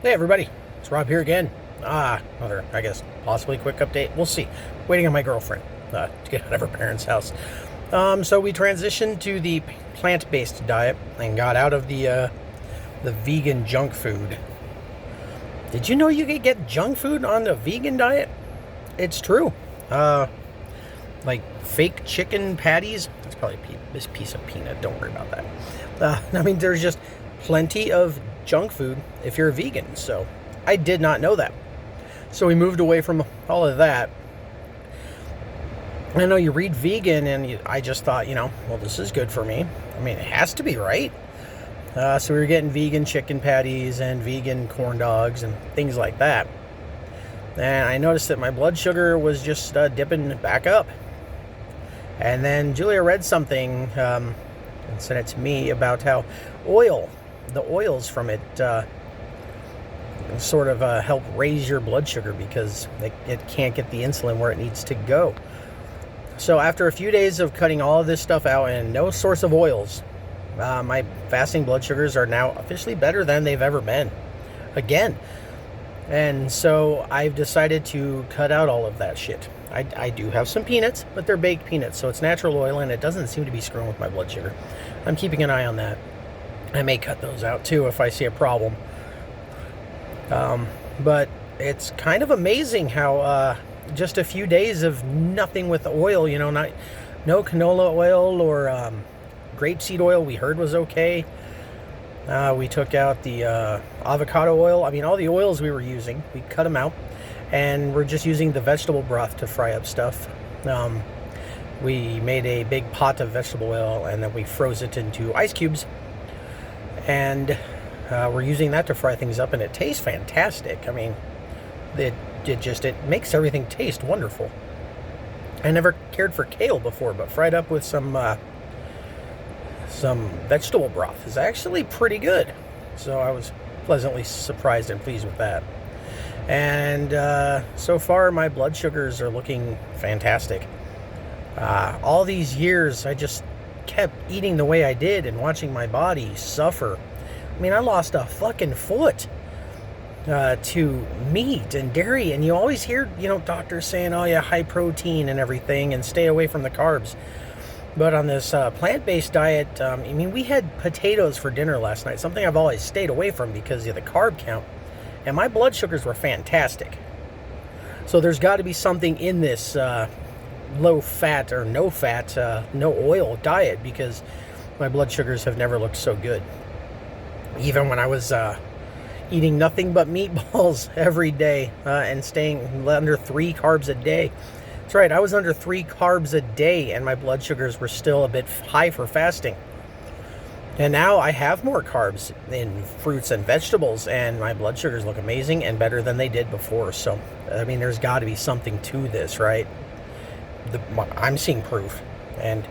Hey everybody, it's Rob here again. Another, I guess, possibly quick update. We'll see. Waiting on my girlfriend to get out of her parents' house. So we transitioned to the plant-based diet and got out of the vegan junk food. Did you know you could get junk food on the vegan diet? It's true. Like fake chicken patties. That's probably this piece of peanut. Don't worry about that. I mean, there's just plenty of junk food if you're a vegan. So I did not know that. So we moved away from all of that. I know you read vegan and I just thought, well, this is good for me. I mean, it has to be, right? So we were getting vegan chicken patties and vegan corn dogs and things like that. And I noticed that my blood sugar was just dipping back up. And then Julia read something and sent it to me about how the oils from it sort of help raise your blood sugar because it can't get the insulin where it needs to go. So after a few days of cutting all of this stuff out and no source of oils, my fasting blood sugars are now officially better than they've ever been. Again. And so I've decided to cut out all of that shit. I do have some peanuts, but they're baked peanuts, so it's natural oil and it doesn't seem to be screwing with my blood sugar. I'm keeping an eye on that. I may cut those out too if I see a problem. But it's kind of amazing how just a few days of nothing with oil, no canola oil or grapeseed oil we heard was okay. We took out the avocado oil. I mean, all the oils we were using, we cut them out. And we're just using the vegetable broth to fry up stuff. We made a big pot of vegetable oil and then we froze it into ice cubes. And we're using that to fry things up and it tastes fantastic. I mean, it makes everything taste wonderful. I never cared for kale before, but fried up with some vegetable broth is actually pretty good. So I was pleasantly surprised and pleased with that. And so far my blood sugars are looking fantastic. All these years I just kept eating the way I did and watching my body suffer. I mean, I lost a fucking foot to meat and dairy, and you always hear, doctors saying, oh yeah, high protein and everything and stay away from the carbs. But on this plant-based diet, we had potatoes for dinner last night, something I've always stayed away from because of the carb count. And my blood sugars were fantastic. So there's got to be something in this low-fat or no-fat, no-oil diet because my blood sugars have never looked so good. Even when I was eating nothing but meatballs every day and staying under 3 carbs a day. That's right, I was under 3 carbs a day and my blood sugars were still a bit high for fasting. And now I have more carbs in fruits and vegetables, and my blood sugars look amazing and better than they did before. So, I mean, there's got to be something to this, right? I'm seeing proof. And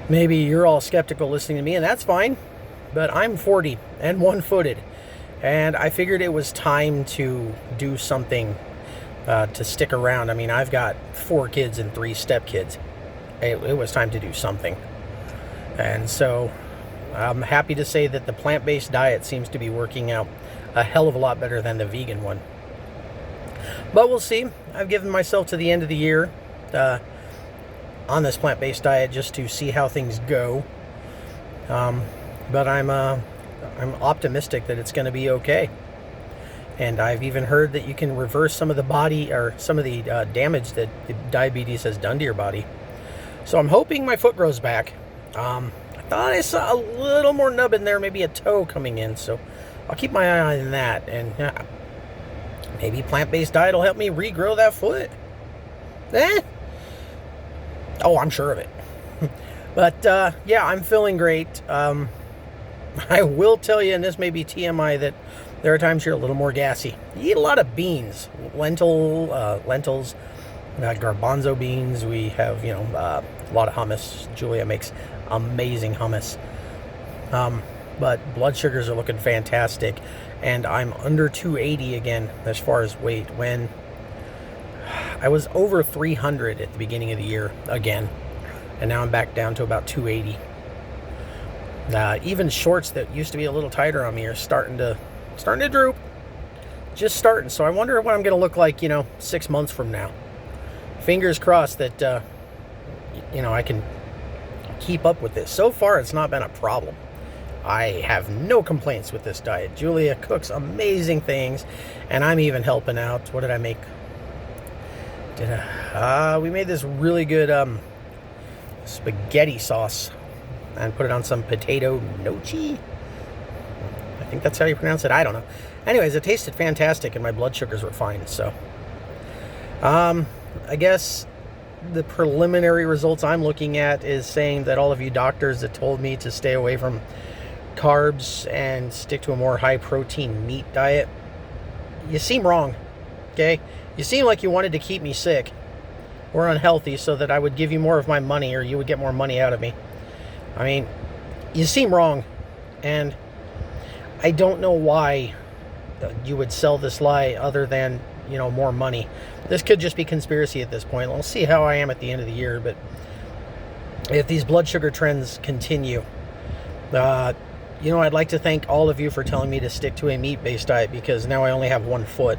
maybe you're all skeptical listening to me, and that's fine. But I'm 40 and one-footed. And I figured it was time to do something to stick around. I mean, I've got 4 kids and 3 stepkids. It was time to do something. And so I'm happy to say that the plant-based diet seems to be working out a hell of a lot better than the vegan one. But we'll see. I've given myself to the end of the year on this plant-based diet just to see how things go. But I'm optimistic that it's going to be okay. And I've even heard that you can reverse some of the damage that diabetes has done to your body. So I'm hoping my foot grows back. I thought I saw a little more nub in there, maybe a toe coming in, so I'll keep my eye on that, and maybe plant-based diet will help me regrow that foot. Oh, I'm sure of it. But yeah, I'm feeling great. I will tell you, and this may be TMI, that there are times you're a little more gassy. You eat a lot of beans, lentils, garbanzo beans. We have, a lot of hummus. Julia makes amazing hummus. But blood sugars are looking fantastic, and I'm under 280 again as far as weight, when I was over 300 at the beginning of the year again, and now I'm back down to about 280. Even shorts that used to be a little tighter on me are starting to droop. just starting. So I wonder what I'm going to look like, 6 months from now. Fingers crossed that, I can keep up with this. So far, it's not been a problem. I have no complaints with this diet. Julia cooks amazing things, and I'm even helping out. What did I make? We made this really good spaghetti sauce and put it on some potato gnocchi. I think that's how you pronounce it. I don't know. Anyways, it tasted fantastic, and my blood sugars were fine. So, I guess the preliminary results I'm looking at is saying that all of you doctors that told me to stay away from carbs and stick to a more high protein meat diet, you seem wrong. Okay, you seem like you wanted to keep me sick or unhealthy so that I would give you more of my money, or you would get more money out of me. I mean, you seem wrong, and I don't know why you would sell this lie other than, more money. This could just be conspiracy at this point. We'll see how I am at the end of the year, but if these blood sugar trends continue, I'd like to thank all of you for telling me to stick to a meat-based diet, because now I only have one foot,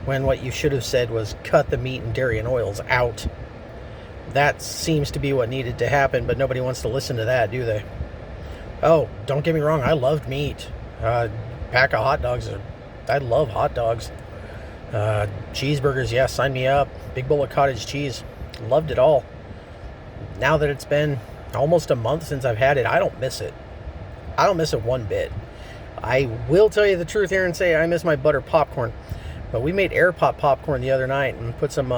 when what you should have said was cut the meat and dairy and oils out. That seems to be what needed to happen, but nobody wants to listen to that, do they? Oh, don't get me wrong, I loved meat. Pack of hot dogs. I love hot dogs. Cheeseburgers, yeah, sign me up. Big bowl of cottage cheese. Loved it all. Now that it's been almost a month since I've had it, I don't miss it. I don't miss it one bit. I will tell you the truth here and say I miss my butter popcorn. But we made air pop popcorn the other night and put some,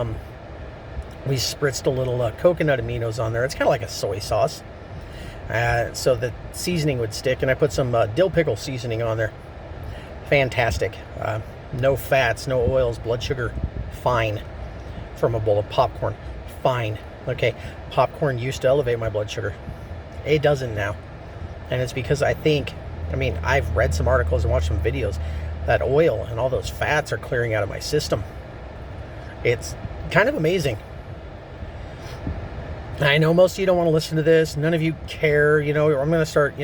we spritzed a little coconut aminos on there. It's kind of like a soy sauce. So the seasoning would stick, and I put some dill pickle seasoning on there. Fantastic. No fats, no oils, blood sugar, fine. From a bowl of popcorn, fine. Okay, popcorn used to elevate my blood sugar. It doesn't now. And it's because I've read some articles and watched some videos that oil and all those fats are clearing out of my system. It's kind of amazing. I know most of you don't want to listen to this. None of you care. I'm going to start,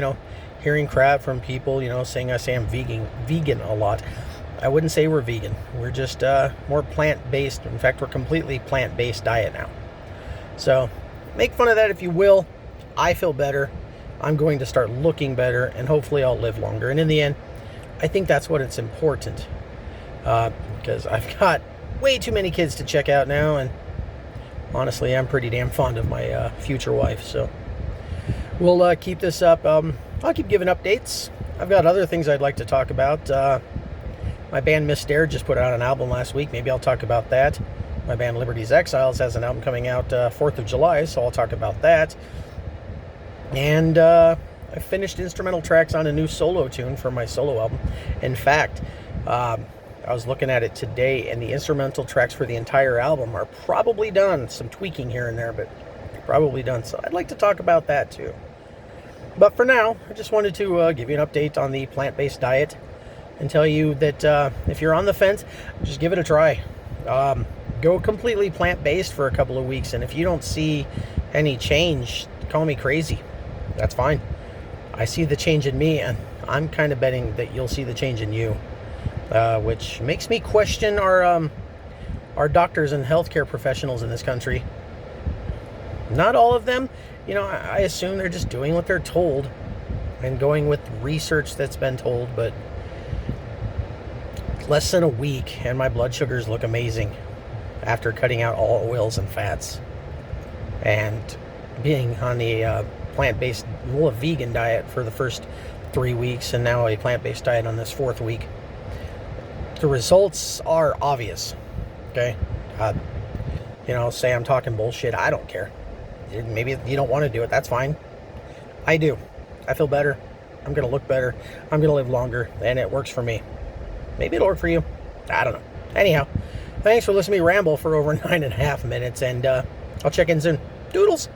hearing crap from people, saying I say I'm vegan a lot. I wouldn't say we're vegan. We're just more plant-based. In fact, we're completely plant-based diet now. So make fun of that if you will. I feel better. I'm going to start looking better, and hopefully I'll live longer. And in the end, I think that's what it's important. Because I've got way too many kids to check out now, and honestly, I'm pretty damn fond of my future wife. So we'll keep this up. I'll keep giving updates. I've got other things I'd like to talk about. My band Mystère just put out an album last week. Maybe I'll talk about that. My band Liberty's Exiles has an album coming out 4th of July, so I'll talk about that. And I finished instrumental tracks on a new solo tune for my solo album. In fact, I was looking at it today, and the instrumental tracks for the entire album are probably done. Some tweaking here and there, but probably done. So I'd like to talk about that too. But for now, I just wanted to give you an update on the plant-based diet and tell you that if you're on the fence, just give it a try. Go completely plant-based for a couple of weeks, and if you don't see any change, call me crazy. That's fine. I see the change in me, and I'm kind of betting that you'll see the change in you, which makes me question our doctors and healthcare professionals in this country. Not all of them. I assume they're just doing what they're told and going with research that's been told, but less than a week and my blood sugars look amazing after cutting out all oils and fats and being on the plant-based, vegan diet for the first 3 weeks, and now a plant-based diet on this 4th week. The results are obvious. Okay? Say I'm talking bullshit. I don't care. Maybe you don't want to do it. That's fine. I do. I feel better. I'm going to look better. I'm going to live longer, and it works for me. Maybe it'll work for you. I don't know. Anyhow, thanks for listening to me ramble for over 9.5 minutes, and I'll check in soon. Doodles!